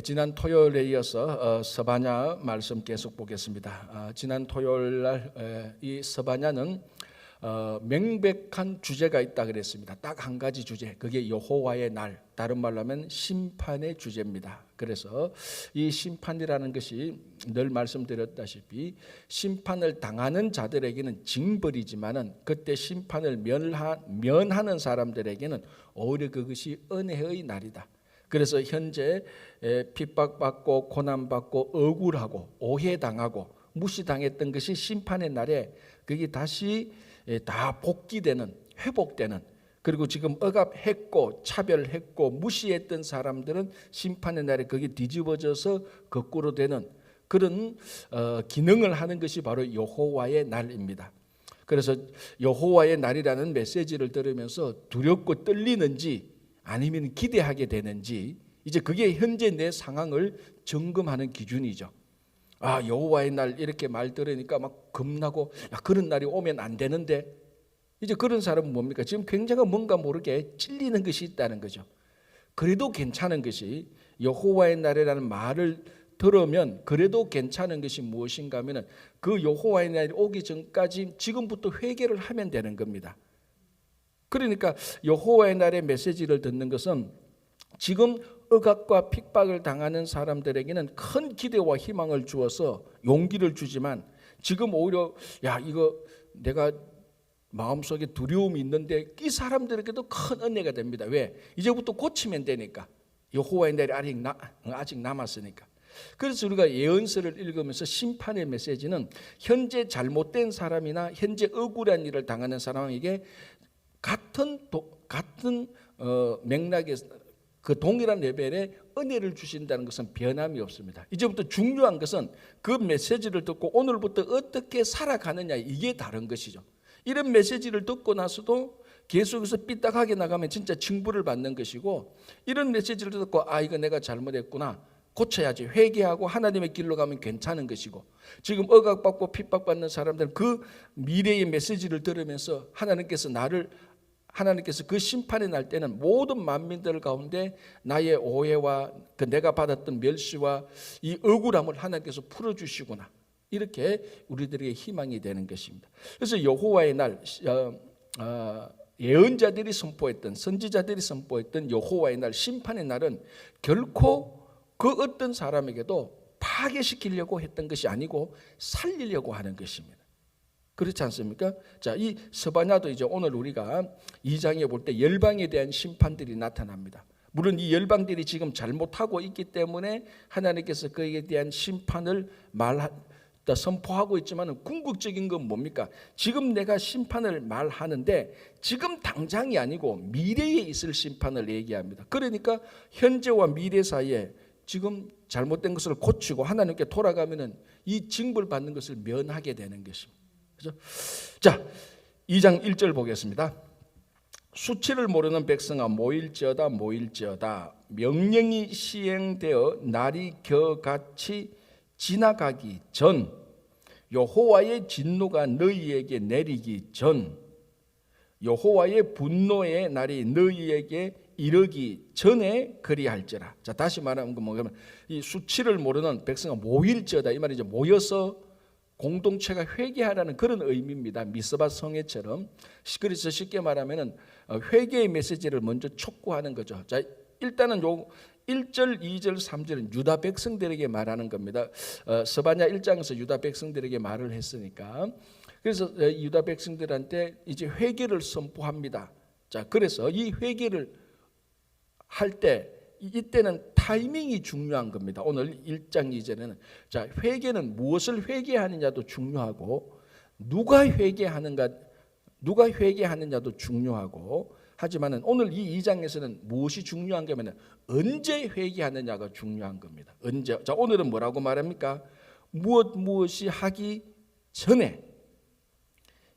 지난 토요일에 이어서 스바냐 말씀 계속 보겠습니다. 지난 토요일 날 이 스바냐는 명백한 주제가 있다 그랬습니다. 딱 한 가지 주제, 그게 여호와의 날, 다른 말로 하면 심판의 주제입니다. 그래서 이 심판이라는 것이 늘 말씀드렸다시피 심판을 당하는 자들에게는 징벌이지만은 그때 심판을 면하는 사람들에게는 오히려 그것이 은혜의 날이다. 그래서 현재 핍박받고 고난받고 억울하고 오해당하고 무시당했던 것이 심판의 날에 그게 다시 다 복귀되는, 회복되는, 그리고 지금 억압했고 차별했고 무시했던 사람들은 심판의 날에 그게 뒤집어져서 거꾸로 되는 그런 기능을 하는 것이 바로 여호와의 날입니다. 그래서 여호와의 날이라는 메시지를 들으면서 두렵고 떨리는지 아니면 기대하게 되는지, 이제 그게 현재 내 상황을 점검하는 기준이죠. 아, 여호와의 날 이렇게 말 들으니까 막 겁나고, 야, 그런 날이 오면 안 되는데, 이제 그런 사람은 뭡니까? 지금 굉장히 뭔가 모르게 찔리는 것이 있다는 거죠. 그래도 괜찮은 것이, 여호와의 날이라는 말을 들으면 그래도 괜찮은 것이 무엇인가 하면 그 여호와의 날이 오기 전까지 지금부터 회개를 하면 되는 겁니다. 그러니까 여호와의 날의 메시지를 듣는 것은 지금 억압과 핍박을 당하는 사람들에게는 큰 기대와 희망을 주어서 용기를 주지만, 지금 오히려 야, 이거 내가 마음속에 두려움이 있는데 이 사람들에게도 큰 은혜가 됩니다. 왜? 이제부터 고치면 되니까. 여호와의 날이 아직 남았으니까. 그래서 우리가 예언서를 읽으면서 심판의 메시지는 현재 잘못된 사람이나 현재 억울한 일을 당하는 사람에게 같은 맥락의 그 동일한 레벨의 은혜를 주신다는 것은 변함이 없습니다. 이제부터 중요한 것은 그 메시지를 듣고 오늘부터 어떻게 살아가느냐, 이게 다른 것이죠. 이런 메시지를 듣고 나서도 계속해서 삐딱하게 나가면 진짜 징벌을 받는 것이고, 이런 메시지를 듣고 아, 이거 내가 잘못했구나, 고쳐야지, 회개하고 하나님의 길로 가면 괜찮은 것이고, 지금 억압받고 핍박받는 사람들은 그 미래의 메시지를 들으면서 하나님께서 그 심판이 날 때는 모든 만민들 가운데 나의 오해와 그 내가 받았던 멸시와 이 억울함을 하나님께서 풀어주시구나, 이렇게 우리들에게 희망이 되는 것입니다. 그래서 여호와의 날, 예언자들이 선포했던, 선지자들이 선포했던 여호와의 날, 심판의 날은 결코 그 어떤 사람에게도 파괴시키려고 했던 것이 아니고 살리려고 하는 것입니다. 그렇지 않습니까? 자, 이 스바냐도 이제 오늘 우리가 2장에 볼 때 열방에 대한 심판들이 나타납니다. 물론 이 열방들이 지금 잘못하고 있기 때문에 하나님께서 그에 대한 심판을 선포하고 있지만, 궁극적인 건 뭡니까? 지금 내가 심판을 말하는데 지금 당장이 아니고 미래에 있을 심판을 얘기합니다. 그러니까 현재와 미래 사이에 지금 잘못된 것을 고치고 하나님께 돌아가면은 이 징벌 받는 것을 면하게 되는 것입니다. 그렇죠? 자, 2장 1절 보겠습니다. 수치를 모르는 백성아 모일지어다, 모일지어다. 명령이 시행되어 날이 겨같이 지나가기 전, 여호와의 진노가 너희에게 내리기 전, 여호와의 분노의 날이 너희에게 이르기 전에 그리할지라. 자, 다시 말하면 뭐냐면 이 수치를 모르는 백성아 모일지어다, 이 말이 이제 모여서 공동체가 회개하라는 그런 의미입니다. 미스바 성회처럼. 그래서 쉽게 말하면 회개의 메시지를 먼저 촉구하는 거죠. 자, 일단은 요 1절, 2절, 3절은 유다 백성들에게 말하는 겁니다. 스바냐 1장에서 유다 백성들에게 말을 했으니까, 그래서 유다 백성들한테 이제 회개를 선포합니다. 자, 그래서 이 회개를 할 때 이때는 타이밍이 중요한 겁니다. 오늘 1장 2절에는 자, 회개는 무엇을 회개하느냐도 중요하고 누가 회개하느냐도 중요하고, 하지만 오늘 이 2장에서는 무엇이 중요한 거면 언제 회개하느냐가 중요한 겁니다. 언제? 자, 오늘은 뭐라고 말합니까? 무엇이 하기 전에,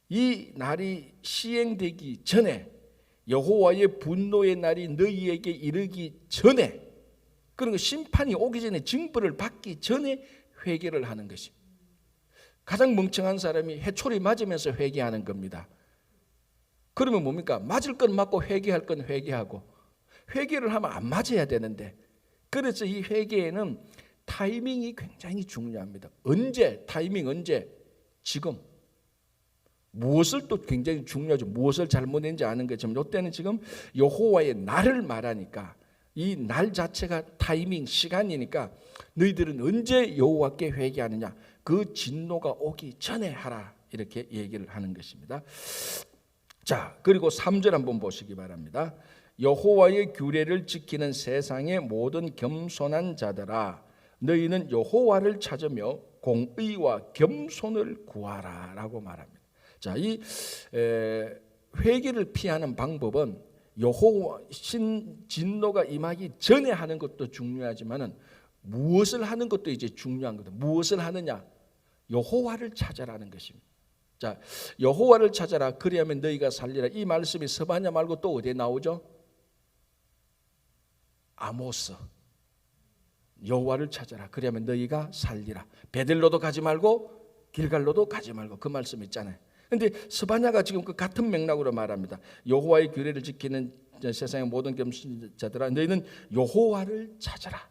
이 날이 시행되기 전에, 여호와의 분노의 날이 너희에게 이르기 전에, 그러니까 심판이 오기 전에, 징벌을 받기 전에 회개를 하는 것입니다. 가장 멍청한 사람이 해초리 맞으면서 회개하는 겁니다. 그러면 뭡니까? 맞을 건 맞고 회개할 건 회개하고, 회개를 하면 안 맞아야 되는데 그래서 이 회개에는 타이밍이 굉장히 중요합니다. 언제? 타이밍 언제? 지금. 무엇을 또 굉장히 중요하죠. 무엇을 잘못했는지 아는 것처럼 이때는 지금 여호와의 날을 말하니까 이 날 자체가 타이밍, 시간이니까 너희들은 언제 여호와께 회개하느냐? 그 진노가 오기 전에 하라. 이렇게 얘기를 하는 것입니다. 자, 그리고 3절 한번 보시기 바랍니다. 여호와의 규례를 지키는 세상의 모든 겸손한 자들아, 너희는 여호와를 찾으며 공의와 겸손을 구하라 라고 말합니다. 자, 이 회개를 피하는 방법은 여호와 진노가 임하기 전에 하는 것도 중요하지만은 무엇을 하는 것도 이제 중요한 거다. 무엇을 하느냐? 여호와를 찾아라는 것입니다. 자, 여호와를 찾아라. 그리하면 너희가 살리라. 이 말씀이 스바냐 말고 또 어디에 나오죠? 아모스. 여호와를 찾아라. 그리하면 너희가 살리라. 베델로도 가지 말고 길갈로도 가지 말고 그 말씀 있잖아요. 그런데 스바냐가 지금 그 같은 맥락으로 말합니다. 여호와의 규례를 지키는 세상의 모든 겸손자들아, 너희는 여호와를 찾아라.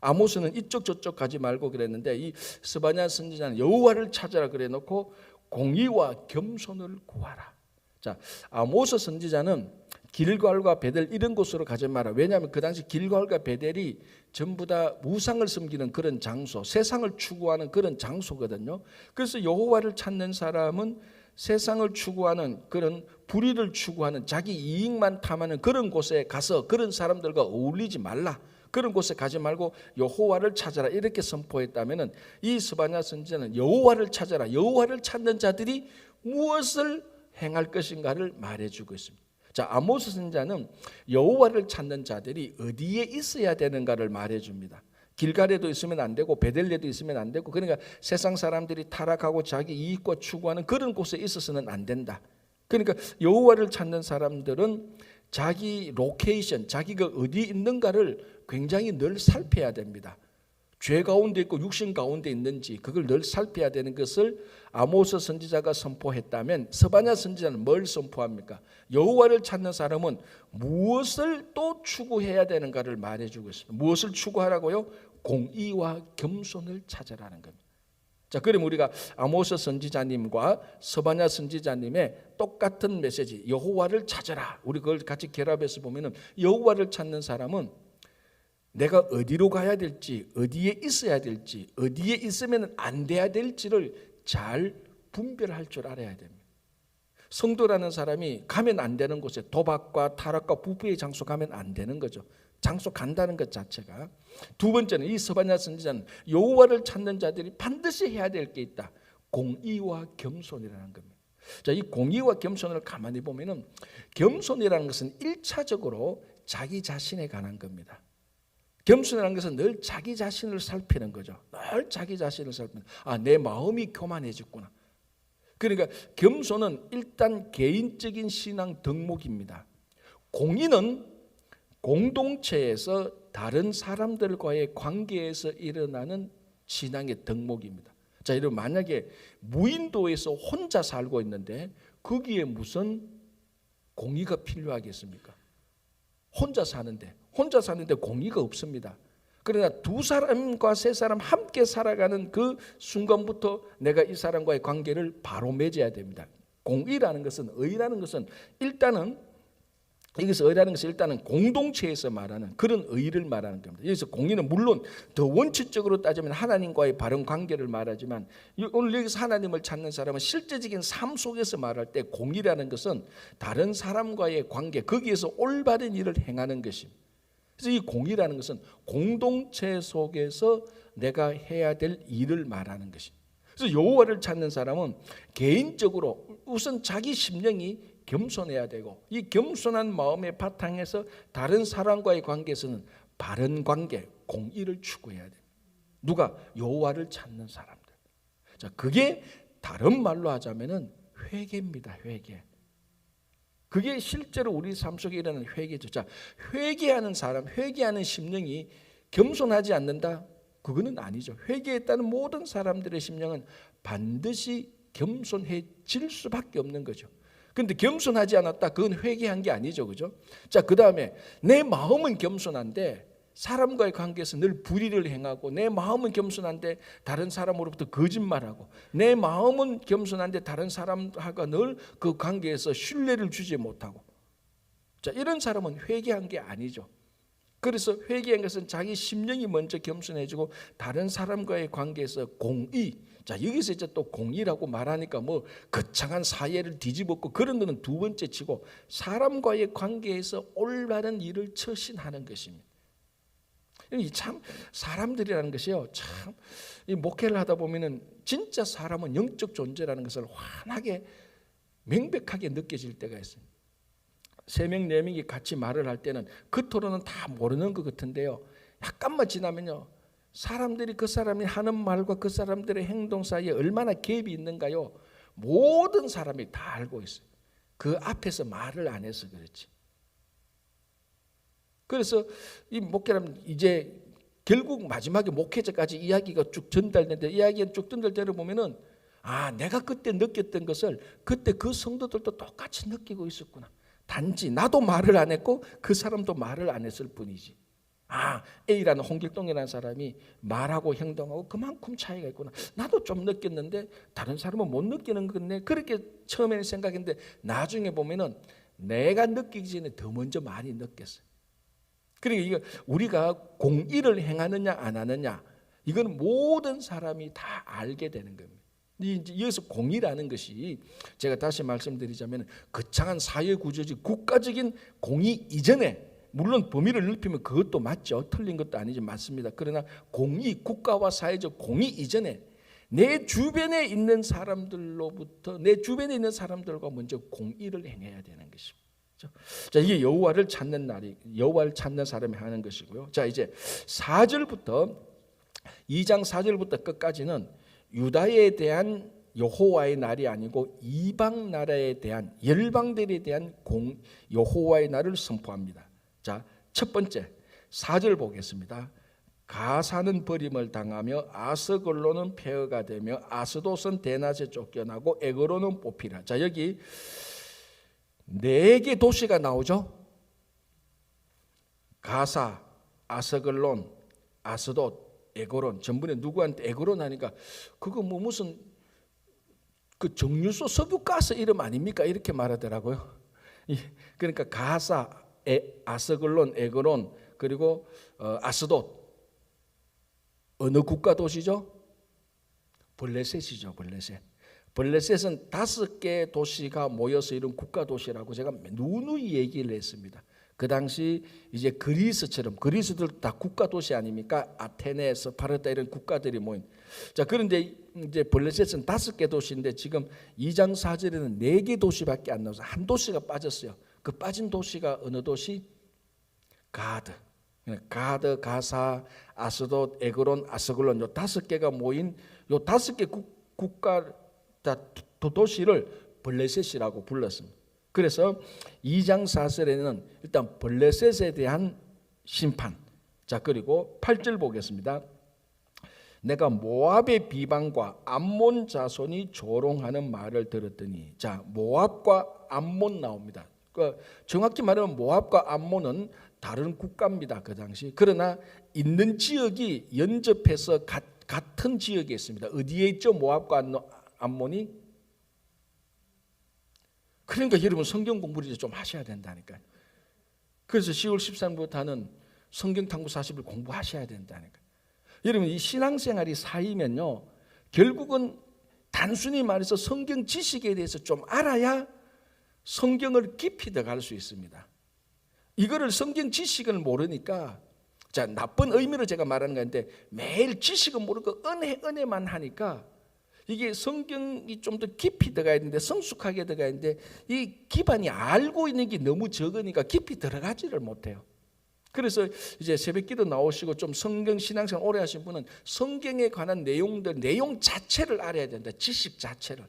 아모스는 이쪽 저쪽 가지 말고 그랬는데 이 스바냐 선지자는 여호와를 찾아라 그래 놓고 공의와 겸손을 구하라. 자, 아모스 선지자는 길갈과 베델 이런 곳으로 가지 마라. 왜냐하면 그 당시 길갈과 베델이 전부 다 우상을 섬기는 그런 장소, 세상을 추구하는 그런 장소거든요. 그래서 여호와를 찾는 사람은 세상을 추구하는 그런 불의를 추구하는 자기 이익만 탐하는 그런 곳에 가서 그런 사람들과 어울리지 말라. 그런 곳에 가지 말고 여호와를 찾아라 이렇게 선포했다면은 이 스바냐 선지자는 여호와를 찾아라. 여호와를 찾는 자들이 무엇을 행할 것인가를 말해주고 있습니다. 자, 아모스 선지자는 여호와를 찾는 자들이 어디에 있어야 되는가를 말해줍니다. 길갈에도 있으면 안 되고 베델레도 있으면 안 되고, 그러니까 세상 사람들이 타락하고 자기 이익과 추구하는 그런 곳에 있어서는 안 된다. 그러니까 여호와를 찾는 사람들은 자기 로케이션, 자기가 어디 있는가를 굉장히 늘 살펴야 됩니다. 죄 가운데 있고 육신 가운데 있는지 그걸 늘 살펴야 되는 것을 아모스 선지자가 선포했다면 스바냐 선지자는 뭘 선포합니까? 여호와를 찾는 사람은 무엇을 또 추구해야 되는가를 말해주고 있습니다. 무엇을 추구하라고요? 공의와 겸손을 찾아라는 겁니다. 자, 그럼 우리가 아모스 선지자님과 스바냐 선지자님의 똑같은 메시지, 여호와를 찾아라. 우리 그걸 같이 결합해서 보면은 여호와를 찾는 사람은 내가 어디로 가야 될지, 어디에 있어야 될지, 어디에 있으면 안 돼야 될지를 잘 분별할 줄 알아야 됩니다. 성도라는 사람이 가면 안 되는 곳에 도박과 타락과 부패의 장소 가면 안 되는 거죠. 장소 간다는 것 자체가. 두 번째는 이 스바냐 선지자는 여호와를 찾는 자들이 반드시 해야 될 게 있다. 공의와 겸손이라는 겁니다. 자, 이 공의와 겸손을 가만히 보면은 겸손이라는 것은 1차적으로 자기 자신에 관한 겁니다. 겸손이라는 것은 늘 자기 자신을 살피는 거죠. 늘 자기 자신을 살피는. 아, 내 마음이 교만해졌구나. 그러니까 겸손은 일단 개인적인 신앙 덕목입니다. 공의는 공동체에서 다른 사람들과의 관계에서 일어나는 신앙의 덕목입니다. 자, 여러분 만약에 무인도에서 혼자 살고 있는데 거기에 무슨 공의가 필요하겠습니까? 혼자 사는데 공의가 없습니다. 그러나 두 사람과 세 사람 함께 살아가는 그 순간부터 내가 이 사람과의 관계를 바로 맺어야 됩니다. 공의라는 것은, 의라는 것은 일단은, 여기서 의라는 것은 일단은 공동체에서 말하는 그런 의를 말하는 겁니다. 여기서 공의는 물론 더 원칙적으로 따지면 하나님과의 바른 관계를 말하지만 오늘 여기서 하나님을 찾는 사람은 실제적인 삶 속에서 말할 때 공의라는 것은 다른 사람과의 관계, 거기에서 올바른 일을 행하는 것입니다. 그래서 이 공의라는 것은 공동체 속에서 내가 해야 될 일을 말하는 것입니다. 그래서 여호와를 찾는 사람은 개인적으로 우선 자기 심령이 겸손해야 되고, 이 겸손한 마음의 바탕에서 다른 사람과의 관계에서는 바른 관계, 공의를 추구해야 됩니다. 누가? 여호와를 찾는 사람들. 자, 그게 다른 말로 하자면은 회개입니다. 회개. 그게 실제로 우리 삶 속에 일어나는 회개죠. 자, 회개하는 사람, 회개하는 심령이 겸손하지 않는다? 그거는 아니죠. 회개했다는 모든 사람들의 심령은 반드시 겸손해질 수밖에 없는 거죠. 그런데 겸손하지 않았다? 그건 회개한 게 아니죠. 그죠? 자, 그 다음에 내 마음은 겸손한데 사람과의 관계에서 늘 불의를 행하고, 내 마음은 겸손한데 다른 사람으로부터 거짓말하고, 내 마음은 겸손한데 다른 사람과 늘 그 관계에서 신뢰를 주지 못하고, 자, 이런 사람은 회개한 게 아니죠. 그래서 회개한 것은 자기 심령이 먼저 겸손해지고 다른 사람과의 관계에서 공의, 자, 여기서 이제 또 공의라고 말하니까 뭐 거창한 사회를 뒤집었고 그런 거는 두 번째 치고, 사람과의 관계에서 올바른 일을 처신하는 것입니다. 참 사람들이라는 것이요, 참 이 목회를 하다 보면은 진짜 사람은 영적 존재라는 것을 환하게 명백하게 느껴질 때가 있어요. 3명 4명이 같이 말을 할 때는 겉으로는 다 모르는 것 같은데요, 약간만 지나면요, 사람들이 그 사람이 하는 말과 그 사람들의 행동 사이에 얼마나 갭이 있는가요, 모든 사람이 다 알고 있어요. 그 앞에서 말을 안 해서 그렇지. 그래서 이 목회라면 이제 결국 마지막에 목회자까지 이야기가 쭉 전달되는데, 이야기가 쭉 전달되다 보면은 내가 그때 느꼈던 것을 그때 그 성도들도 똑같이 느끼고 있었구나. 단지 나도 말을 안 했고 그 사람도 말을 안 했을 뿐이지. A라는 홍길동이라는 사람이 말하고 행동하고 그만큼 차이가 있구나. 나도 좀 느꼈는데 다른 사람은 못 느끼는 건데, 그렇게 처음에는 생각했는데 나중에 보면은 내가 느끼기 전에 더 먼저 많이 느꼈어요. 그러니까 이거 우리가 공의를 행하느냐 안 하느냐, 이건 모든 사람이 다 알게 되는 겁니다. 여기서 공의라는 것이, 제가 다시 말씀드리자면 거창한 사회 구조적 국가적인 공의 이전에, 물론 범위를 넓히면 그것도 맞죠. 틀린 것도 아니지, 맞습니다. 그러나 공의, 국가와 사회적 공의 이전에 내 주변에 있는 사람들로부터, 내 주변에 있는 사람들과 먼저 공의를 행해야 되는 것입니다. 자, 이게 여호와를 찾는 날이, 여호와를 찾는 사람이 하는 것이고요. 자, 이제 4절부터 2장 4절부터 끝까지는 유다에 대한 여호와의 날이 아니고 이방 나라에 대한, 열방들에 대한 여호와의 날을 선포합니다. 자, 첫 번째 4절 보겠습니다. 가사는 버림을 당하며 아스글론은 폐허가 되며 아스돗은 대낮에 쫓겨나고 에그론은 뽑히라. 자, 여기 4개 도시가 나오죠. 가사, 아스글론, 아스돗, 에그론. 전번에 누구한테 에그론 하니까 그거 뭐 무슨 그 정유소 석유가스 이름 아닙니까? 이렇게 말하더라고요. 그러니까 가사, 아스글론, 에그론, 그리고 아스돗. 어느 국가 도시죠? 블레셋이죠. 블레셋은 5개 도시가 모여서 이룬 국가 도시라고 제가 누누이 얘기를 했습니다. 그 당시 이제 그리스처럼, 그리스들 다 국가 도시 아닙니까? 아테네, 스파르타 이런 국가들이 모인. 자, 그런데 이제 블레셋은 5개 도시인데 지금 2장 4절에는 4개 도시밖에 안 나와서 한 도시가 빠졌어요. 그 빠진 도시가 어느 도시? 가드, 가사, 아스돗, 에그론, 아스글론, 요 5개가 모인 요 5개 국가 도시를 블레셋이라고 불렀습니다. 그래서 2장 4절에는 일단 블레셋에 대한 심판. 자, 그리고 8절 보겠습니다. 내가 모압의 비방과 암몬 자손이 조롱하는 말을 들었더니, 자, 모압과 암몬 나옵니다. 정확히 말하면 모압과 암몬은 다른 국가입니다. 그 당시. 그러나 있는 지역이 연접해서 같은 지역에 있습니다. 어디에 있죠? 모압과 암몬이? 그러니까 여러분 성경 공부를 좀 하셔야 된다니까요. 그래서 10월 13일부터 하는 성경 탐구 40일 공부하셔야 된다니까요. 여러분 이 신앙생활이 쌓이면요, 결국은 단순히 말해서 성경 지식에 대해서 좀 알아야 성경을 깊이 들어갈 수 있습니다. 이거를 성경 지식을 모르니까, 자, 나쁜 의미로 제가 말하는 건데, 매일 지식은 모르고 은혜만 하니까 이게 성경이 좀 더 깊이 들어가야 되는데, 성숙하게 들어가야 되는데, 이 기반이 알고 있는 게 너무 적으니까 깊이 들어가지를 못해요. 그래서 이제 새벽기도 나오시고 좀 성경 신앙생활 오래 하신 분은 성경에 관한 내용 자체를 알아야 된다. 지식 자체를.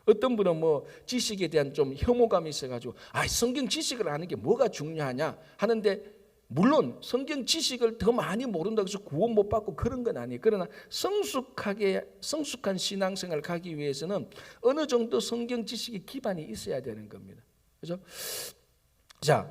어떤 분은 뭐 지식에 대한 좀 혐오감이 있어가지고 성경 지식을 아는 게 뭐가 중요하냐 하는데, 물론 성경 지식을 더 많이 모른다고 해서 구원 못 받고 그런 건 아니에요. 그러나 성숙한 신앙생활을 가기 위해서는 어느 정도 성경 지식의 기반이 있어야 되는 겁니다. 그렇죠? 자,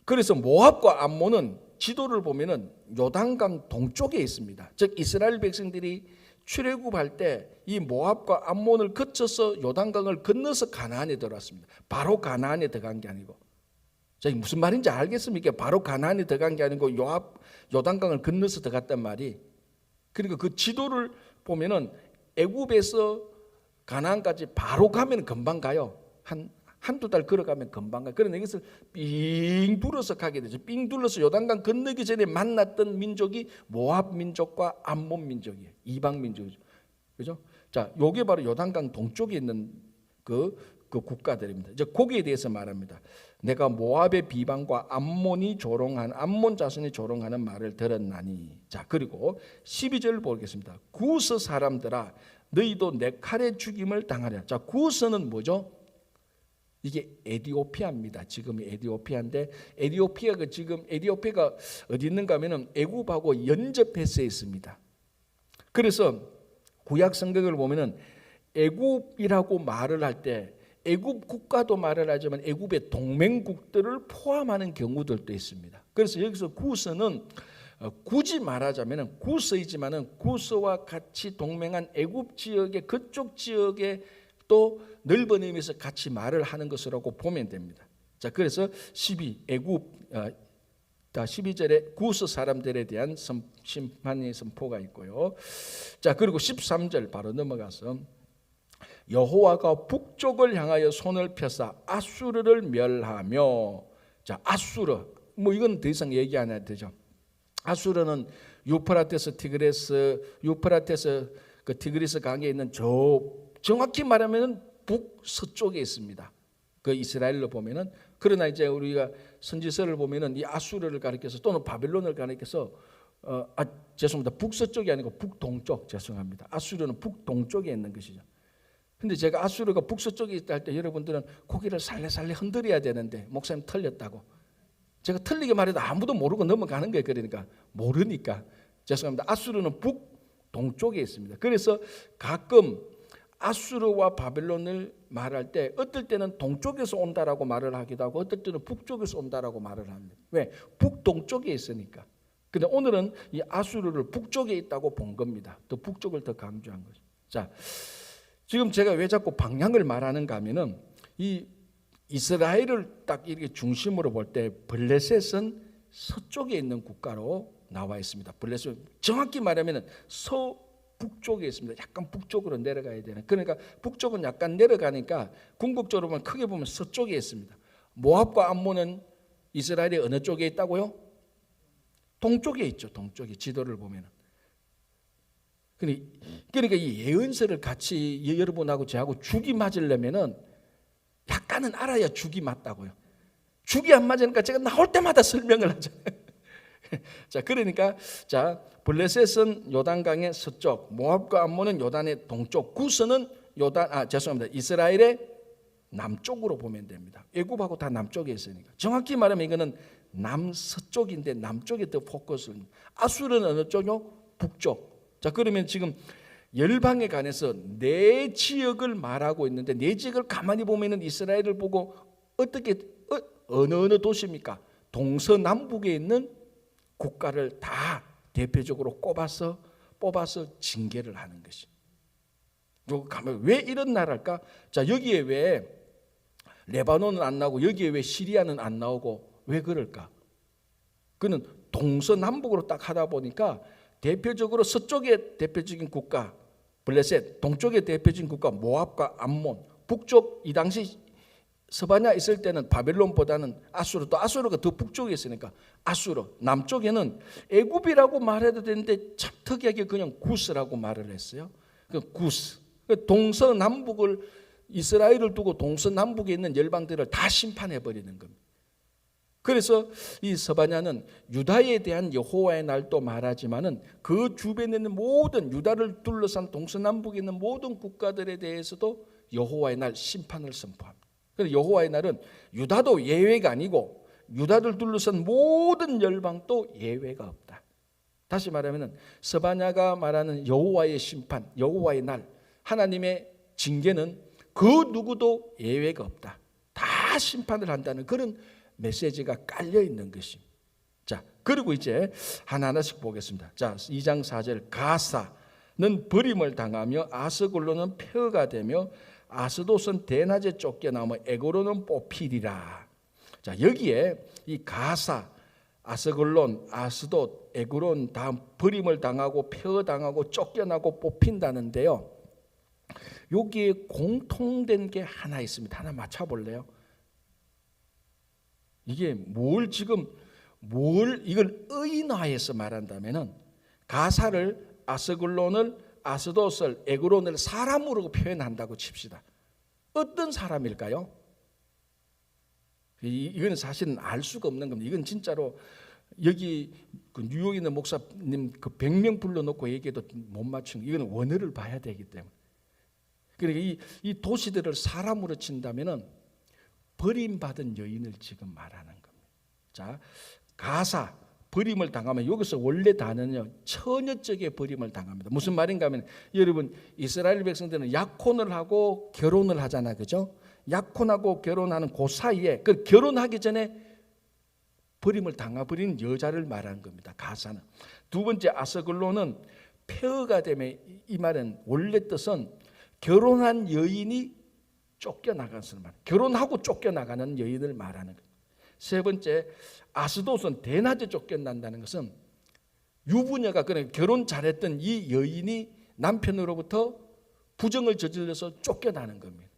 그래서 모압과 암몬은 지도를 보면은 요단강 동쪽에 있습니다. 즉 이스라엘 백성들이 출애굽할 때 이 모압과 암몬을 거쳐서 요단강을 건너서 가나안에 들어왔습니다. 바로 가나안에 들어간 게 아니고, 자, 무슨 말인지 알겠습니까? 바로 가나안에 들어간 게 아니고 요단강을 건너서 들어갔단 말이. 그러니까 그 지도를 보면은 애굽에서 가나안까지 바로 가면 금방 가요. 한두 달 걸어가면 금방 가요. 그런데 이것을 삥 둘러서 가게 되죠. 삥 둘러서 요단강 건너기 전에 만났던 민족이 모압 민족과 암몬 민족이에요. 이방 민족이죠. 그죠? 자, 요게 바로 요단강 동쪽에 있는 그 국가들입니다. 이제 거기에 대해서 말합니다. 내가 모압의 비방과 암몬 자손이 조롱하는 말을 들었나니. 자, 그리고 12절 보겠습니다. 구스 사람들아 너희도 내 칼에 죽임을 당하랴. 자, 구스는 뭐죠? 이게 에디오피아입니다. 지금 에디오피아인데 에디오피아가 어디 있는가 하면은 애굽하고 연접해서 있습니다. 그래서 구약 성경을 보면은 애굽이라고 말을 할 때 애굽 국가도 말을 하지만 애굽의 동맹국들을 포함하는 경우들도 있습니다. 그래서 여기서 구스는 굳이 말하자면 구스이지만은 구스와 같이 동맹한 애굽 지역의 그쪽 지역에 또 넓은 의미에서 같이 말을 하는 것이라고 보면 됩니다. 자, 그래서 12절에 구스 사람들에 대한 심판의 선포가 있고요. 자, 그리고 13절 바로 넘어가서 여호와가 북쪽을 향하여 손을 펴사 아수르를 멸하며. 자, 아수르 뭐 이건 더 이상 얘기 안 해도 되죠. 아수르는 유프라테스 그 티그리스 강에 있는 정확히 말하면 북서쪽에 있습니다. 그 이스라엘로 보면은. 그러나 이제 우리가 선지서를 보면은 이 아수르를 가리켜서 또는 바벨론을 가리켜서 죄송합니다. 북서쪽이 아니고 북동쪽, 죄송합니다. 아수르는 북동쪽에 있는 것이죠. 근데 제가 아수르가 북서쪽에 있다 할 때 여러분들은 고개를 살래살래 흔들어야 되는데 목사님 틀렸다고. 제가 틀리게 말해도 아무도 모르고 넘어가는 거예요. 그러니까 모르니까 죄송합니다. 아수르는 북동쪽에 있습니다. 그래서 가끔 아수르와 바벨론을 말할 때 어떨 때는 동쪽에서 온다라고 말을 하기도 하고 어떨 때는 북쪽에서 온다라고 말을 합니다. 왜? 북동쪽에 있으니까. 근데 오늘은 이 아수르를 북쪽에 있다고 본 겁니다. 또 북쪽을 더 강조한 거죠. 자, 지금 제가 왜 자꾸 방향을 말하는가 하면은 이 이스라엘을 딱 이렇게 중심으로 볼 때 블레셋은 서쪽에 있는 국가로 나와 있습니다. 블레셋 정확히 말하면은 북쪽에 있습니다. 약간 북쪽으로 내려가야 되는. 그러니까 북쪽은 약간 내려가니까 궁극적으로 보면 크게 보면 서쪽에 있습니다. 모압과 암몬은 이스라엘이 어느 쪽에 있다고요? 동쪽에 있죠. 동쪽에 지도를 보면은. 그러니까 이 예언서를 같이 여러분하고 저하고 죽이 맞으려면은 약간은 알아야 죽이 맞다고요. 죽이 안 맞으니까 제가 나올 때마다 설명을 하잖아요. 자, 그러니까 자, 블레셋은 요단강의 서쪽, 모압과 암몬은 요단의 동쪽, 구스는 이스라엘의 남쪽으로 보면 됩니다. 애굽하고 다 남쪽에 있으니까. 정확히 말하면 이거는 남서쪽인데 남쪽에 더 포커스를. 아수르는 어느 쪽이요? 북쪽. 자, 그러면 지금 열방에 관해서 네 지역을 말하고 있는데 네 지역을 가만히 보면은 이스라엘을 보고 어느 도시입니까? 동서남북에 있는 국가를 다 대표적으로 뽑아서 징계를 하는 것이. 왜 이런 나라일까? 자, 여기에 왜 레바논은 안 나오고 여기에 왜 시리아는 안 나오고 왜 그럴까? 그는 동서남북으로 딱 하다 보니까 대표적으로 서쪽의 대표적인 국가 블레셋, 동쪽의 대표적인 국가 모압과 암몬, 북쪽 이 당시 서바냐 있을 때는 바벨론보다는 아수르, 또 아수르가 더 북쪽에 있으니까 아수르, 남쪽에는 애굽이라고 말해도 되는데 참 특이하게 그냥 구스라고 말을 했어요. 그 구스, 동서남북을 이스라엘을 두고 동서남북에 있는 열방들을 다 심판해 버리는 겁니다. 그래서 이 서바냐는 유다에 대한 여호와의 날도 말하지만은 그 주변에 있는 모든 유다를 둘러싼 동서남북에 있는 모든 국가들에 대해서도 여호와의 날 심판을 선포합니다. 그래서 여호와의 날은 유다도 예외가 아니고 유다를 둘러싼 모든 열방도 예외가 없다. 다시 말하면은 서바냐가 말하는 여호와의 심판, 여호와의 날, 하나님의 징계는 그 누구도 예외가 없다. 다 심판을 한다는 그런 메시지가 깔려 있는 것입니다. 자, 그리고 이제 하나하나씩 보겠습니다. 자, 2장 4절 가사는 버림을 당하며 아스글론은 폐허가 되며 아스돗은 대낮에 쫓겨나며 에고로는 뽑히리라. 자, 여기에 이 가사, 아스글론, 아스돗, 에고론 다 버림을 당하고 폐허당하고 쫓겨나고 뽑힌다는데요. 여기에 공통된 게 하나 있습니다. 하나 맞춰볼래요? 이게 이걸 의인화해서 말한다면은 가사를, 아스글론을, 아스돗을, 에그론을 사람으로 표현한다고 칩시다. 어떤 사람일까요? 이건 사실은 알 수가 없는 겁니다. 이건 진짜로 여기 그 뉴욕에 있는 목사님 그 100명 불러놓고 얘기해도 못 맞추는, 이건 원어를 봐야 되기 때문에. 그러니까 이 도시들을 사람으로 친다면은 버림받은 여인을 지금 말하는 겁니다. 자, 가사, 버림을 당하면 여기서 원래 단어는요, 처녀 쪽에 버림을 당합니다. 무슨 말인가 하면, 여러분 이스라엘 백성들은 약혼을 하고 결혼을 하잖아, 그죠? 약혼하고 결혼하는 그 사이에, 그 결혼하기 전에 버림을 당해버린 여자를 말하는 겁니다. 가사는. 두 번째 아스글론은 폐허가 되면, 이 말은 원래 뜻은 결혼한 여인이 쫓겨나가는 말, 결혼하고 쫓겨나가는 여인을 말하는 거예요. 세 번째 아스돗은 대낮에 쫓겨난다는 것은 유부녀가, 그러니까 결혼 잘했던 이 여인이 남편으로부터 부정을 저질러서 쫓겨나는 겁니다.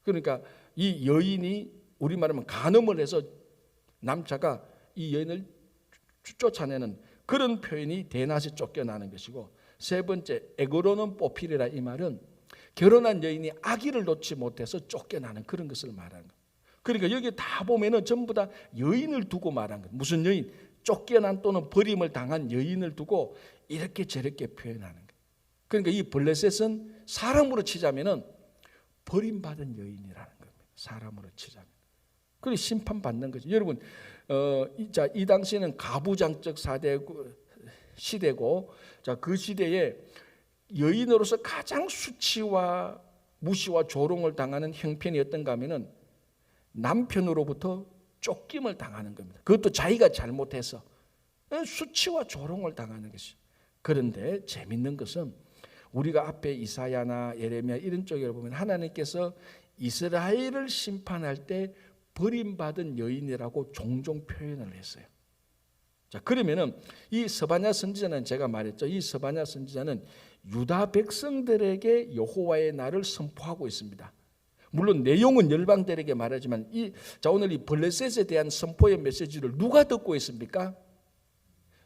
그러니까 이 여인이 우리말하면 간음을 해서 남자가 이 여인을 쫓아내는 그런 표현이 대낮에 쫓겨나는 것이고, 세 번째 에그로는 뽑히리라, 이 말은 결혼한 여인이 아기를 놓지 못해서 쫓겨나는 그런 것을 말하는 거예요. 그러니까 여기 다 보면은 전부 다 여인을 두고 말한 거예요. 무슨 여인? 쫓겨난 또는 버림을 당한 여인을 두고 이렇게 저렇게 표현하는 거예요. 그러니까 이 블레셋은 사람으로 치자면은 버림받은 여인이라는 겁니다. 사람으로 치자면. 그리고 심판받는 거죠. 여러분, 이 당시에는 가부장적 시대고, 자, 그 시대에 여인으로서 가장 수치와 무시와 조롱을 당하는 형편이 어떤가 하면은 남편으로부터 쫓김을 당하는 겁니다. 그것도 자기가 잘못해서 수치와 조롱을 당하는 것이. 그런데 재밌는 것은 우리가 앞에 이사야나 예레미야 이런 쪽에 보면 하나님께서 이스라엘을 심판할 때 버림받은 여인이라고 종종 표현을 했어요. 자, 그러면은 이 스바냐 선지자는, 제가 말했죠, 이 스바냐 선지자는 유다 백성들에게 여호와의 날을 선포하고 있습니다. 물론 내용은 열방들에게 말하지만 자, 오늘 이 블레셋에 대한 선포의 메시지를 누가 듣고 있습니까?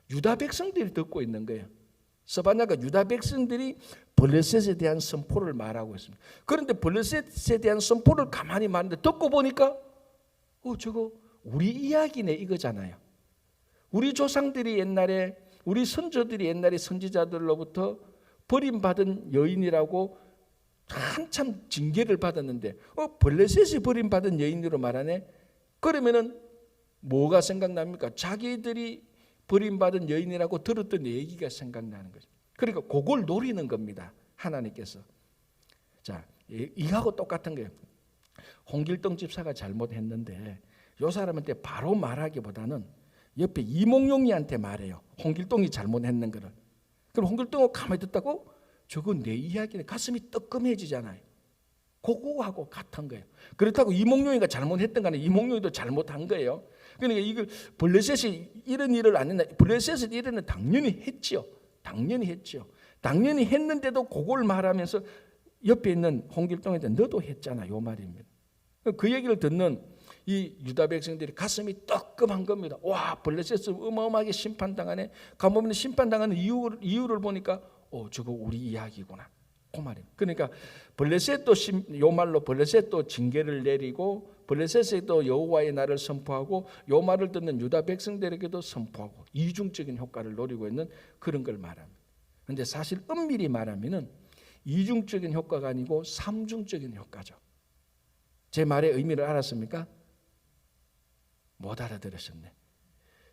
유다 백성들이 듣고 있는 거예요. 스바냐가 유다 백성들이 블레셋에 대한 선포를 말하고 있습니다. 그런데 블레셋에 대한 선포를 가만히 말하는데 듣고 보니까 저거 우리 이야기네 이거잖아요. 우리 조상들이 옛날에, 우리 선조들이 옛날에 선지자들로부터 버림받은 여인이라고 한참 징계를 받았는데 블레셋이 버림받은 여인으로 말하네. 그러면은 뭐가 생각납니까? 자기들이 버림받은 여인이라고 들었던 얘기가 생각나는 거죠. 그러니까 그걸 노리는 겁니다, 하나님께서. 자, 이하고 똑같은 거예요. 홍길동 집사가 잘못했는데 이 사람한테 바로 말하기보다는 옆에 이몽룡이한테 말해요. 홍길동이 잘못했는 거를. 그럼 홍길동은 가만히 듣다고 저거 내 이야기는 가슴이 뜨끔해지잖아요. 그거하고 같은 거예요. 그렇다고 이몽룡이가 잘못했던 거는 이몽룡이도 잘못한 거예요. 그러니까 이걸 블레셋이 이런 일을 안 했나? 블레셋이 이런 일을 당연히 했지요. 당연히 했지요. 당연히 했는데도 그걸 말하면서 옆에 있는 홍길동한테 너도 했잖아, 요 말입니다. 그 얘기를 듣는 이 유다 백성들이 가슴이 뜨끔한 겁니다. 와, 블레셋은 어마어마하게 심판당하네. 가보면 심판당하는 이유를 보니까 저거 우리 이야기구나, 그 말입니다. 그러니까 블레셋도 요 말로 블레셋도 징계를 내리고 블레셋에도 여호와의 날을 선포하고 요 말을 듣는 유다 백성들에게도 선포하고 이중적인 효과를 노리고 있는 그런 걸 말합니다. 그런데 사실 엄밀히 말하면은 이중적인 효과가 아니고 삼중적인 효과죠. 제 말의 의미를 알았습니까? 못 알아들으셨네.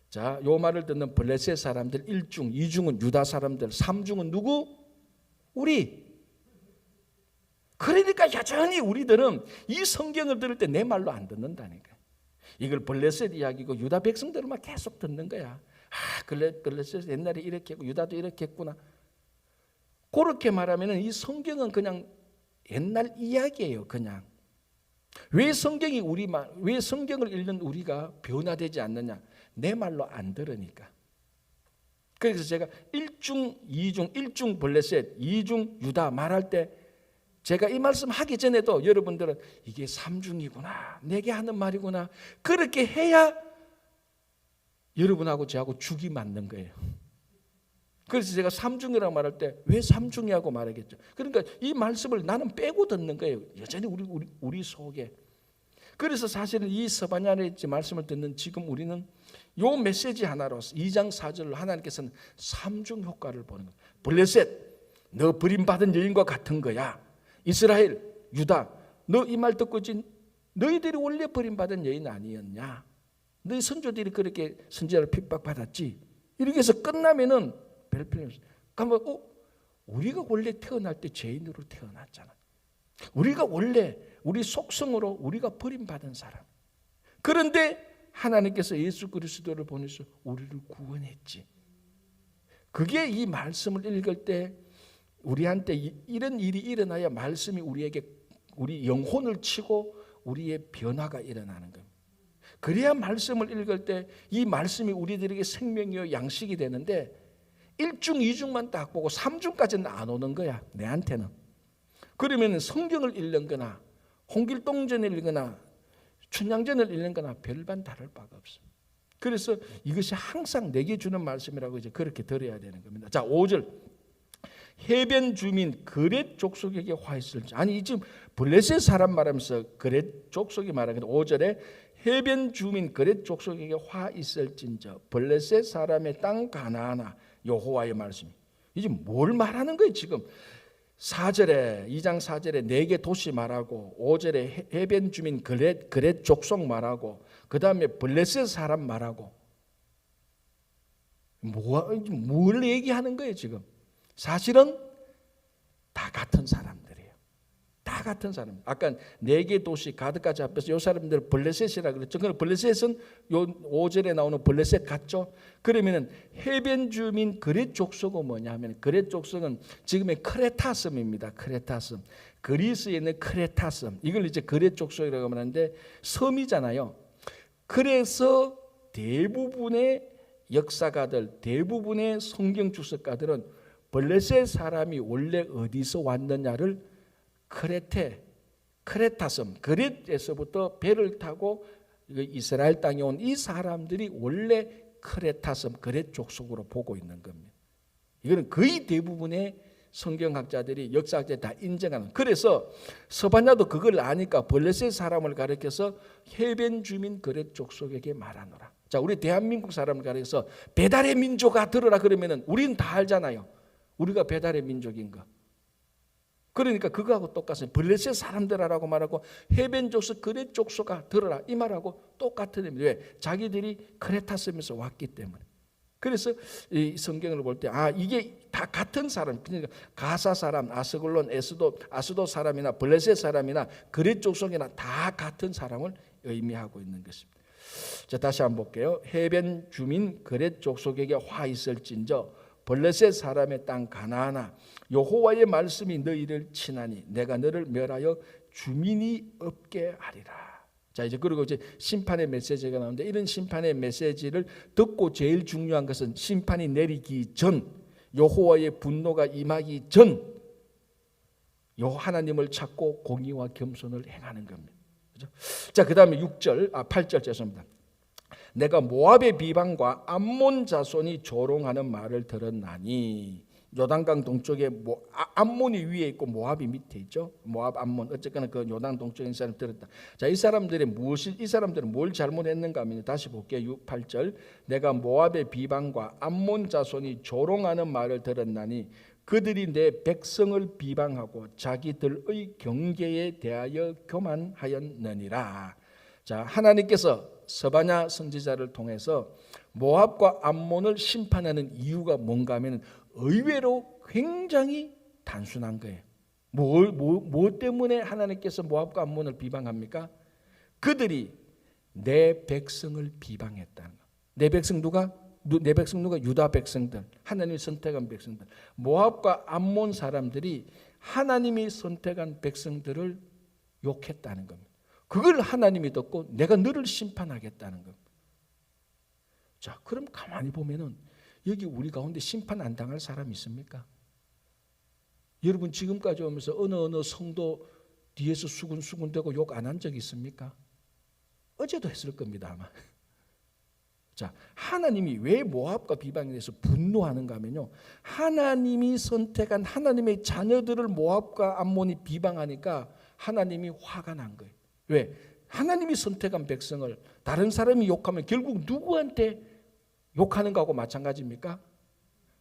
자, 요 말을 듣는 블레셋 사람들 1중, 2중은 유다 사람들, 3중은 누구? 우리. 그러니까 여전히 우리들은 이 성경을 들을 때 내 말로 안 듣는다니까. 이걸 블레셋 이야기고 유다 백성들은 막 계속 듣는 거야. 블레셋 옛날에 이렇게 했고 유다도 이렇게 했구나. 그렇게 말하면 이 성경은 그냥 옛날 이야기예요. 그냥 왜 성경을 읽는 우리가 변화되지 않느냐? 내 말로 안 들으니까. 그래서 제가 1중, 2중, 1중 블레셋, 2중 유다 말할 때 제가 이 말씀 하기 전에도 여러분들은 이게 3중이구나, 내게 하는 말이구나, 그렇게 해야 여러분하고 저하고 죽이 맞는 거예요. 그래서 제가 3중이라고 말할 때 왜 3중이라고 말하겠죠. 그러니까 이 말씀을 나는 빼고 듣는 거예요. 여전히 우리 속에. 그래서 사실은 이 스바냐의 말씀을 듣는 지금 우리는 요 메시지 하나로 2장 4절로 하나님께서는 3중 효과를 보는 거예요. 블레셋, 너 버림받은 여인과 같은 거야. 이스라엘, 유다, 너 이 말 듣고 있지? 너희들이 원래 버림받은 여인 아니었냐? 너희 선조들이 그렇게 선지자를 핍박받았지? 이렇게 해서 끝나면은 별 필요 없어요. 그러면 우리가 원래 태어날 때 죄인으로 태어났잖아. 우리가 원래 우리 속성으로 우리가 버림받은 사람. 그런데 하나님께서 예수 그리스도를 보내서 우리를 구원했지. 그게 이 말씀을 읽을 때 우리한테 이런 일이 일어나야 말씀이 우리에게 우리 영혼을 치고 우리의 변화가 일어나는 겁니다. 그래야 말씀을 읽을 때 이 말씀이 우리들에게 생명이요 양식이 되는데 1중, 2중만 딱 보고 3중까지는 안 오는 거야, 내한테는. 그러면 성경을 읽는 거나 홍길동전을 읽거나 춘향전을 읽는 거나 별반 다를 바가 없어. 그래서 이것이 항상 내게 주는 말씀이라고 이제 그렇게 들어야 되는 겁니다. 자, 5절. 해변 주민 그렛 족속에게 화 있을지. 아니 지금 블레셋 사람 말하면서 그렛 족속이 말하는 5절에 해변 주민 그렛 족속에게 화 있을진저 블레셋 사람의 땅 가나안아 여호와의 말씀. 이제 뭘 말하는 거예요 지금? 4절에 2장 4절에 4개 도시 말하고 5절에 해변 주민 그렛 족속 말하고 그 다음에 블레셋 사람 말하고 뭘 얘기하는 거예요 지금? 사실은 다 같은 사람들이에요. 다 같은 사람. 아까 4개 도시 가드까지 앞에서 이 사람들 블레셋이라 그랬죠. 그럼 블레셋은 요 5절에 나오는 블레셋 같죠. 그러면은 해변 주민 그렛 족속은 뭐냐 하면 그렛 족속은 지금의 크레타섬입니다. 크레타섬. 그리스에 있는 크레타섬. 이걸 이제 그렛 족속이라고 하는데 섬이잖아요. 그래서 대부분의 역사가들, 대부분의 성경 주석가들은 블레셋 사람이 원래 어디서 왔느냐를 크레타섬, 그렛에서부터 배를 타고 이스라엘 땅에 온 이 사람들이 원래 크레타섬, 그렛 족속으로 보고 있는 겁니다. 이거는 거의 대부분의 성경학자들이 역사학자들이 다 인정하는. 그래서 스바냐도 그걸 아니까 블레셋 사람을 가리켜서 해변 주민 그렛 족속에게 말하노라. 자, 우리 대한민국 사람을 가리켜서 배달의 민족아 들으라 그러면은 우리는 다 알잖아요. 우리가 배달의 민족인 거. 그러니까 그거하고 똑같습니다. 블레셋 사람들아라고 말하고 해변 족속 그렛 족속아 들어라 이 말하고 똑같은 의미입니다. 왜? 자기들이 크레타섬에서 왔기 때문에. 그래서 이 성경을 볼 때 이게 다 같은 사람, 그러니까 가사 사람, 아스글론, 아스도 사람이나 블레셋 사람이나 그렛 족속이나 다 같은 사람을 의미하고 있는 것입니다. 자, 다시 한번 볼게요. 해변 주민 그렛 족속에게 화 있을진저 블레셋 사람의 땅 가나안아 여호와의 말씀이 너희를 치나니 내가 너를 멸하여 주민이 없게 하리라. 자, 이제 그리고 이제 심판의 메시지가 나오는데 이런 심판의 메시지를 듣고 제일 중요한 것은 심판이 내리기 전, 여호와의 분노가 임하기 전 하나님을 찾고 공의와 겸손을 행하는 겁니다. 그렇죠? 자, 그다음에 8절 죄송합니다. 내가 모압의 비방과 암몬 자손이 조롱하는 말을 들었나니. 요단강 동쪽에 암몬이 위에 있고 모압이 밑에 있죠. 모압, 암몬 어쨌거나 그 요단 동쪽에 사람 들었다. 자, 이 사람들은 뭘 잘못했는가 하면 다시 볼게요. 8절. 내가 모압의 비방과 암몬 자손이 조롱하는 말을 들었나니 그들이 내 백성을 비방하고 자기들의 경계에 대하여 교만하였느니라. 자, 하나님께서 스바냐 선지자를 통해서 모압과 암몬을 심판하는 이유가 뭔가 하면 의외로 굉장히 단순한 거예요. 뭐 때문에 하나님께서 모압과 암몬을 비방합니까? 그들이 내 백성을 비방했다는 거. 내 백성 누가? 내 백성 누가? 유다 백성들, 하나님이 선택한 백성들. 모압과 암몬 사람들이 하나님이 선택한 백성들을 욕했다는 겁니다. 그걸 하나님이 듣고 내가 너를 심판하겠다는 겁니다. 자, 그럼 가만히 보면은 여기 우리 가운데 심판 안 당할 사람 있습니까? 여러분 지금까지 오면서 어느 성도 뒤에서 수군수군대고 욕 안 한 적 있습니까? 어제도 했을 겁니다 아마. 자, 하나님이 왜 모압과 비방에 대해서 분노하는가 하면요, 하나님이 선택한 하나님의 자녀들을 모압과 암몬이 비방하니까 하나님이 화가 난 거예요. 왜? 하나님이 선택한 백성을 다른 사람이 욕하면 결국 누구한테 욕하는 거하고 마찬가지입니까?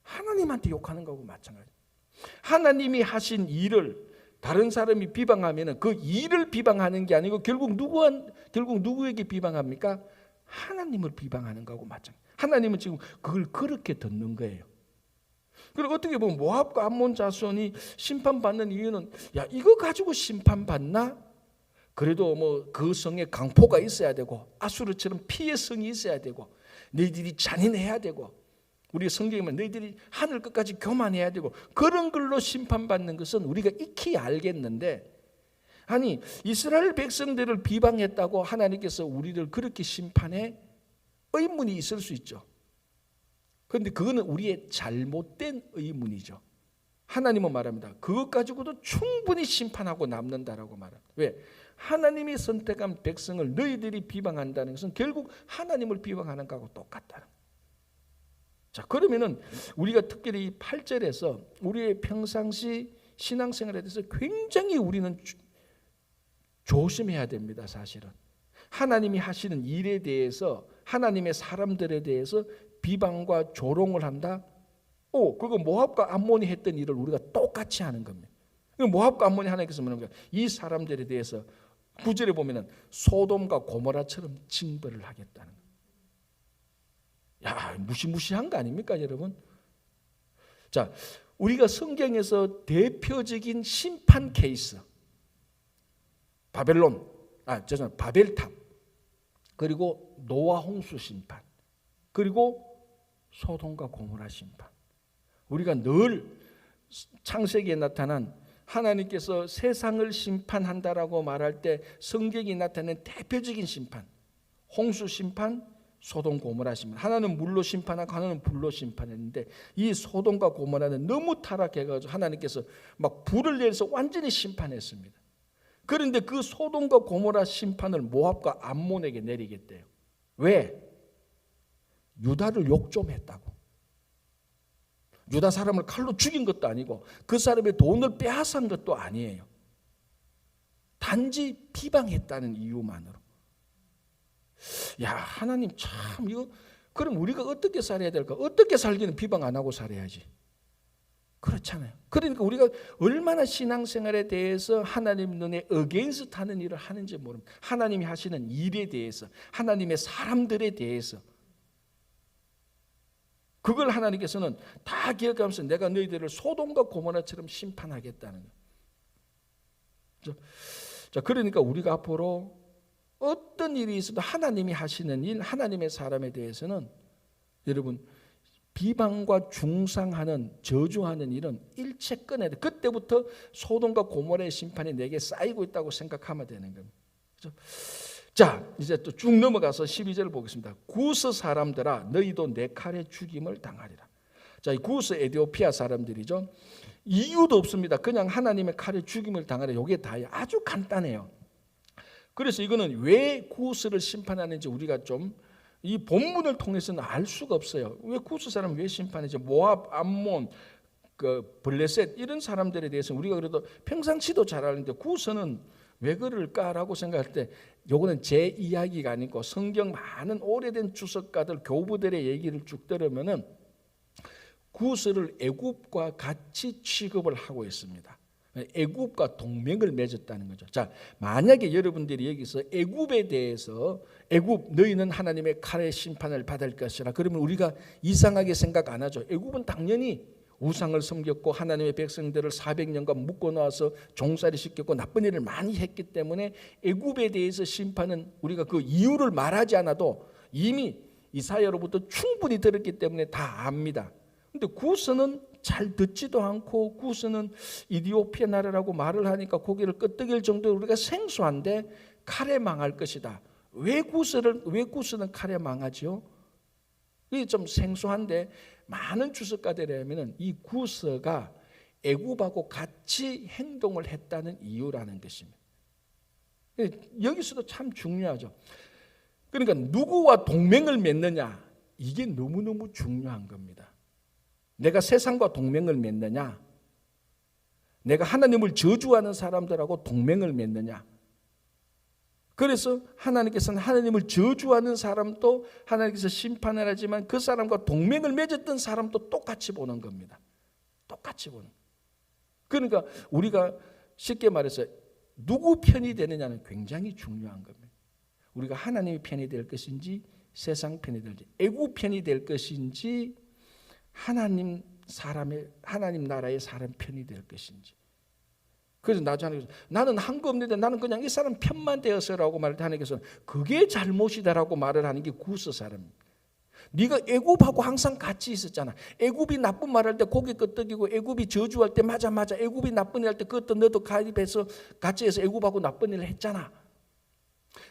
하나님한테 욕하는 거하고 마찬가지. 하나님이 하신 일을 다른 사람이 비방하면 그 일을 비방하는 게 아니고 결국 누구에게 비방합니까? 하나님을 비방하는 거하고 마찬가지. 하나님은 지금 그걸 그렇게 듣는 거예요. 그리고 어떻게 보면 모압과 암몬 자손이 심판받는 이유는, 야, 이거 가지고 심판받나? 그래도 뭐 그 성에 강포가 있어야 되고 아수르처럼 피의 성이 있어야 되고 너희들이 잔인해야 되고 우리 성경에 보면 너희들이 하늘 끝까지 교만해야 되고 그런 걸로 심판받는 것은 우리가 익히 알겠는데, 아니 이스라엘 백성들을 비방했다고 하나님께서 우리를 그렇게 심판해? 의문이 있을 수 있죠. 그런데 그거는 우리의 잘못된 의문이죠. 하나님은 말합니다. 그것 가지고도 충분히 심판하고 남는다라고 말합니다. 왜? 하나님이 선택한 백성을 너희들이 비방한다는 것은 결국 하나님을 비방하는 것하고 똑같다는 거예요. 자, 그러면은 우리가 특별히 이 8절에서 우리의 평상시 신앙생활에 대해서 굉장히 우리는 조심해야 됩니다. 사실은 하나님이 하시는 일에 대해서, 하나님의 사람들에 대해서 비방과 조롱을 한다. 그거 모압과 암몬이 했던 일을 우리가 똑같이 하는 겁니다. 모압과 암몬이 하나님께서 뭐냐면 이 사람들에 대해서 9절에 보면은 소돔과 고모라처럼 징벌을 하겠다는 거예요. 야, 무시무시한 거 아닙니까, 여러분? 자, 우리가 성경에서 대표적인 심판 케이스, 바벨탑, 그리고 노아 홍수 심판, 그리고 소돔과 고모라 심판. 우리가 늘 창세기에 나타난 하나님께서 세상을 심판한다라고 말할 때 성경이 나타낸 대표적인 심판, 홍수 심판, 소돔 고모라 심판. 하나는 물로 심판하고 하나는 불로 심판했는데 이 소돔과 고모라는 너무 타락해가지고 하나님께서 막 불을 내려서 완전히 심판했습니다. 그런데 그 소돔과 고모라 심판을 모압과 암몬에게 내리겠대요. 왜? 유다를 욕 좀 했다고. 유다 사람을 칼로 죽인 것도 아니고 그 사람의 돈을 빼앗은 것도 아니에요. 단지 비방했다는 이유만으로. 야, 하나님 참 이거, 그럼 우리가 어떻게 살아야 될까? 어떻게 살기는 비방 안 하고 살아야지. 그렇잖아요. 그러니까 우리가 얼마나 신앙생활에 대해서 하나님 눈에 어게인스트 하는 일을 하는지 모릅니다. 하나님이 하시는 일에 대해서, 하나님의 사람들에 대해서. 그걸 하나님께서는 다 기억하면서 내가 너희들을 소돔과 고모라처럼 심판하겠다는 거예요. 자, 그러니까 우리가 앞으로 어떤 일이 있어도 하나님이 하시는 일, 하나님의 사람에 대해서는 여러분 비방과 중상하는, 저주하는 일은 일체 꺼내야 돼. 그때부터 소돔과 고모라의 심판이 내게 쌓이고 있다고 생각하면 되는 겁니다. 그렇죠? 자, 이제 또 쭉 넘어가서 12절을 보겠습니다. 구스 사람들아 너희도 내 칼에 죽임을 당하리라. 자, 이 구스 에티오피아 사람들이죠. 이유도 없습니다. 그냥 하나님의 칼에 죽임을 당하리라. 이게 다예요. 아주 간단해요. 그래서 이거는 왜 구스를 심판하는지 우리가 좀 이 본문을 통해서는 알 수가 없어요. 왜 구스 사람 왜 심판했지? 모압, 암몬, 블레셋 이런 사람들에 대해서 우리가 그래도 평상시도 잘 아는데 구스는 왜 그럴까라고 생각할 때 요거는 제 이야기가 아니고 성경 많은 오래된 주석가들, 교부들의 얘기를 쭉 들으면은 구스를 애굽과 같이 취급을 하고 있습니다. 애굽과 동맹을 맺었다는 거죠. 자, 만약에 여러분들이 여기서 애굽에 대해서 애굽 너희는 하나님의 칼의 심판을 받을 것이라 그러면 우리가 이상하게 생각 안 하죠. 애굽은 당연히 우상을 섬겼고 하나님의 백성들을 400년간 묶어놓아서 종살이 시켰고 나쁜 일을 많이 했기 때문에 애굽에 대해서 심판은 우리가 그 이유를 말하지 않아도 이미 이사야로부터 충분히 들었기 때문에 다 압니다. 근데 구스는 잘 듣지도 않고 구스는 이디오피아 나라라고 말을 하니까 고개를 끄덕일 정도로 우리가 생소한데 칼에 망할 것이다. 왜 구스는 칼에 망하지요? 이게 좀 생소한데 많은 주석가들이라면 이 구스가 애굽하고 같이 행동을 했다는 이유라는 것입니다. 여기서도 참 중요하죠. 그러니까 누구와 동맹을 맺느냐, 이게 너무너무 중요한 겁니다. 내가 세상과 동맹을 맺느냐, 내가 하나님을 저주하는 사람들하고 동맹을 맺느냐. 그래서 하나님께서는 하나님을 저주하는 사람도 하나님께서 심판을 하지만 그 사람과 동맹을 맺었던 사람도 똑같이 보는 겁니다. 똑같이 보는. 그러니까 우리가 쉽게 말해서 누구 편이 되느냐는 굉장히 중요한 겁니다. 우리가 하나님의 편이 될 것인지 세상 편이 될지, 애국 편이 될 것인지 하나님 나라의 사람 편이 될 것인지. 그래서 나중에 나는 한 거 없는데 나는 그냥 이 사람 편만 되어서라고 말을 하나님께서는 그게 잘못이다라고 말을 하는 게 구스 사람입니다. 네가 애굽하고 항상 같이 있었잖아. 애굽이 나쁜 말할 때 고개 끄덕이고 애굽이 저주할 때 맞아 애굽이 나쁜 일 할 때 그것도 너도 가입해서 같이 해서 애굽하고 나쁜 일을 했잖아.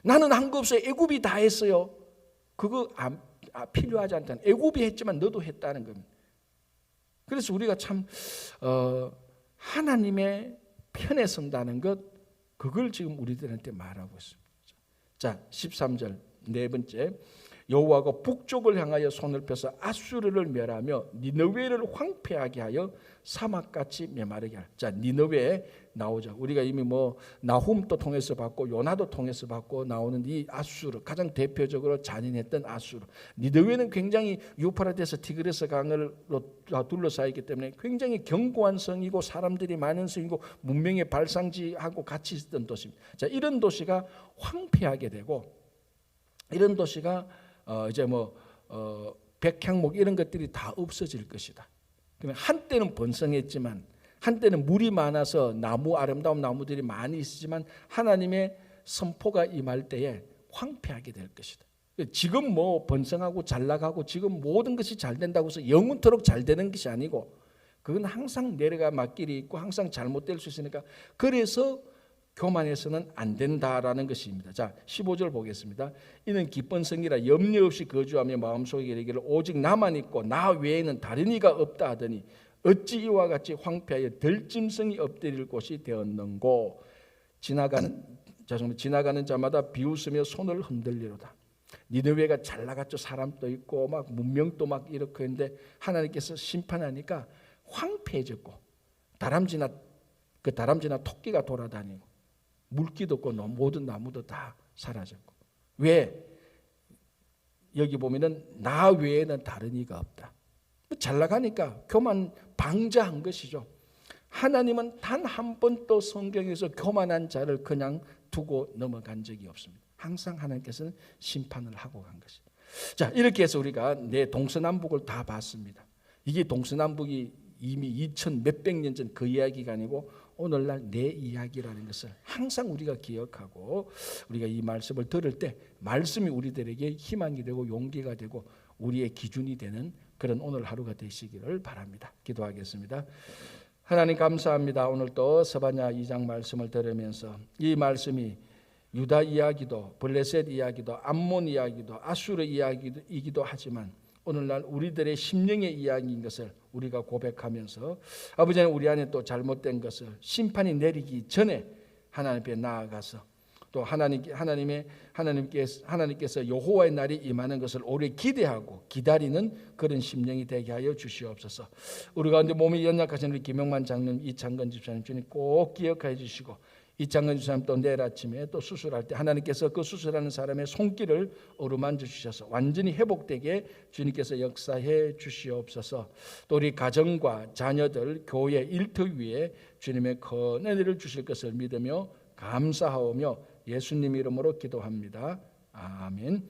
나는 한 거 없어요. 애굽이 다 했어요. 그거 필요하지 않다는, 애굽이 했지만 너도 했다는 겁니다. 그래서 우리가 참 하나님의 편에 선다는 것, 그걸 지금 우리들한테 말하고 있습니다. 자, 13절 네 번째, 여호와가 북쪽을 향하여 손을 펴서 아수르를 멸하며 니느웨를 황폐하게 하여 사막같이 메마르게 하라. 자, 니느웨 나오죠. 우리가 이미 뭐 나훔도 통해서 봤고 요나도 통해서 봤고 나오는 이 아수르, 가장 대표적으로 잔인했던 아수르. 니느웨는 굉장히 유프라테스 티그리스 강으로 둘러싸여 있기 때문에 굉장히 견고한 성이고 사람들이 많은 성이고 문명의 발상지하고 같이 있었던 도시입니다. 자, 이런 도시가 황폐하게 되고 이런 도시가 이제 백향목 이런 것들이 다 없어질 것이다. 한때는 번성했지만, 한때는 물이 많아서 아름다운 나무들이 많이 있지만 하나님의 선포가 임할 때에 황폐하게 될 것이다. 지금 번성하고 잘 나가고 지금 모든 것이 잘 된다고 해서 영원토록 잘 되는 것이 아니고, 그건 항상 내려가 막길이 있고 항상 잘못될 수 있으니까, 그래서 교만해서는 안 된다라는 것입니다. 자, 15절 보겠습니다. 이는 기쁜 성이라 염려 없이 거주하며 마음속에 이르기를 오직 나만 있고 나 외에는 다른 이가 없다 하더니 어찌 이와 같이 황폐하여 들짐승이 엎드릴 곳이 되었는고. 지나가는 자마다 비웃으며 손을 흔들리로다. 니느웨가 잘 나갔죠. 사람도 있고 막 문명도 막 이렇게 했는데 하나님께서 심판하니까 황폐해졌고 다람쥐나 토끼가 돌아다니고 물기도 없고 모든 나무도 다 사라졌고. 왜? 여기 보면은 나 외에는 다른 이가 없다. 잘 나가니까 교만 방자한 것이죠. 하나님은 단 한 번도 성경에서 교만한 자를 그냥 두고 넘어간 적이 없습니다. 항상 하나님께서는 심판을 하고 간 것입니다. 자, 이렇게 해서 우리가 내 동서남북을 다 봤습니다. 이게 동서남북이 이미 2000 몇백 년 전 그 이야기가 아니고 오늘날 내 이야기라는 것을 항상 우리가 기억하고, 우리가 이 말씀을 들을 때 말씀이 우리들에게 희망이 되고 용기가 되고 우리의 기준이 되는 그런 오늘 하루가 되시기를 바랍니다. 기도하겠습니다. 하나님 감사합니다. 오늘 또 스바냐 2장 말씀을 들으면서 이 말씀이 유다 이야기도 블레셋 이야기도 암몬 이야기도 아수르 이야기이기도 하지만 오늘날 우리들의 심령의 이야기인 것을 우리가 고백하면서 아버지 하나님, 우리 안에 또 잘못된 것을 심판이 내리기 전에 하나님 앞에 나아가서 또 하나님께서 여호와의 날이 임하는 것을 오래 기대하고 기다리는 그런 심령이 되게 하여 주시옵소서. 우리 가운데 몸이 연약하신 우리 김영만 장로님, 이창건 집사님 주님 꼭 기억하여 주시고, 이창건 집사님 또 내일 아침에 또 수술할 때 하나님께서 그 수술하는 사람의 손길을 어루만져 주셔서 완전히 회복되게 주님께서 역사해 주시옵소서. 또 우리 가정과 자녀들, 교회, 일터 위에 주님의 큰 은혜를 주실 것을 믿으며 감사하오며 예수님 이름으로 기도합니다. 아멘.